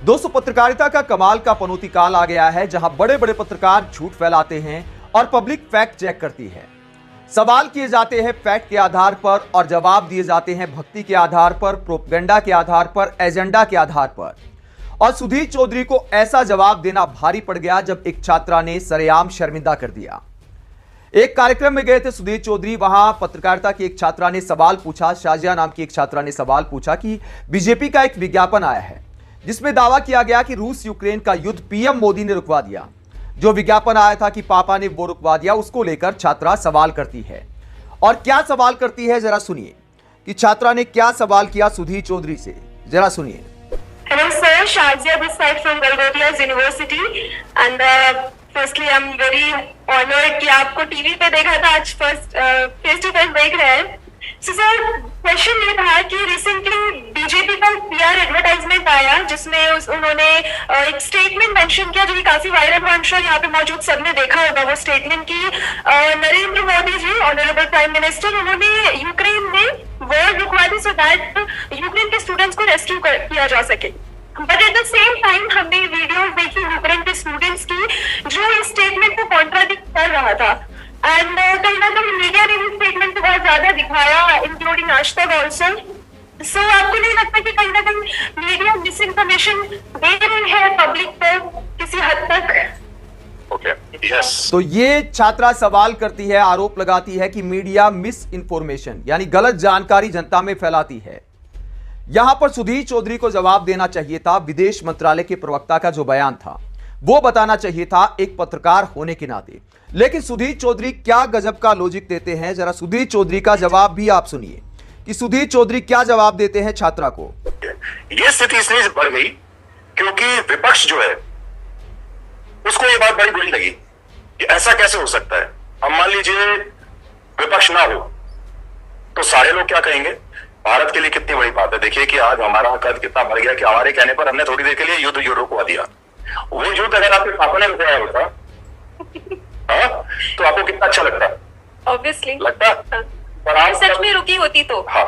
दोस्तों, पत्रकारिता का कमाल का पनौती काल आ गया है, जहां बड़े बड़े पत्रकार झूठ फैलाते हैं और पब्लिक फैक्ट चेक करती है। सवाल किए जाते हैं फैक्ट के आधार पर और जवाब दिए जाते हैं भक्ति के आधार पर, प्रोपेगेंडा के आधार पर, एजेंडा के आधार पर। और सुधीर चौधरी को ऐसा जवाब देना भारी पड़ गया जब एक छात्रा ने सरेआम शर्मिंदा कर दिया। एक कार्यक्रम में गए थे सुधीर चौधरी, वहां पत्रकारिता की एक छात्रा ने सवाल पूछा, शाजिया नाम की एक छात्रा ने सवाल पूछा कि बीजेपी का एक विज्ञापन आया है जिसमें दावा किया गया कि रूस यूक्रेन का युद्ध पीएम मोदी ने रुकवा दिया। जो विज्ञापन आया था कि पापा ने वो रुकवा दिया, उसको लेकर छात्रा सवाल करती है। और क्या सवाल करती है, जरा सुनिए कि छात्रा ने क्या सवाल किया सुधीर चौधरी से, जरा सुनिए। Hello sir, Shazia this side from Galgodias University and firstly I'm very honored कि आपको टीवी पे देखा था, आज फर्स्ट फेस टू फेस देख रहे हैं। So sir, क्वेश्चन ये था कि रिसेंटली बीजेपी का पीआर एडवर्टाइजमेंट आया जिसमें उन्होंने एक स्टेटमेंट मेंशन किया जो कि काफी वायरल हुआ। श्योर यहाँ पे मौजूद सबने देखा होगा वो स्टेटमेंट की Narendra Modi ji, honourable prime minister, उन्होंने यूक्रेन में वॉर रुकवा दी सो दैट यूक्रेन के स्टूडेंट्स को रेस्क्यू किया जा सके। But at the same time हमने वीडियोस देखी यूक्रेन के स्टूडेंट्स की जो इस स्टेटमेंट को कॉन्ट्राडिक्ट कर रहा था। एंड कहीं ना कहीं मीडिया ने भी स्टेटमेंट को बहुत ज्यादा दिखाया, इंक्लूडिंग आज तक ऑल्सो। सो आपको नहीं लगता कि कहीं ना कहीं मीडिया मिस इन्फॉर्मेशन दे रही है पब्लिक को किसी हद तक? तो ये छात्रा सवाल करती है, आरोप लगाती है कि मीडिया मिस इन्फॉर्मेशन यानी गलत जानकारी जनता में फैलाती है। यहां पर सुधीर चौधरी को जवाब देना चाहिए था। विदेश मंत्रालय के प्रवक्ता का जो बयान था वो बताना चाहिए था एक पत्रकार होने के नाते। लेकिन सुधीर चौधरी क्या गजब का लॉजिक देते हैं, जरा सुधीर चौधरी का जवाब भी आप सुनिए कि सुधीर चौधरी क्या जवाब देते हैं छात्रा को। ये स्थिति इसलिए बढ़ गई क्योंकि विपक्ष जो है उसको ये बात बड़ी बुरी लगी कि ऐसा कैसे हो सकता है। अब मान लीजिए विपक्ष ना हो तो सारे लोग क्या कहेंगे। भारत के लिए कितनी बड़ी बात है, देखिए कि आज हमारा कद कितना बढ़ गया कि हमारे कहने पर हमने थोड़ी देर के लिए युद्ध रुकवा दिया। वो युद्ध अगर आपके पापा ने रुकवाया होता हाँ, तो आपको कितना अच्छा लगता? ऑब्वियसली लगता। पर आज सच में रुकी होती तो हाँ,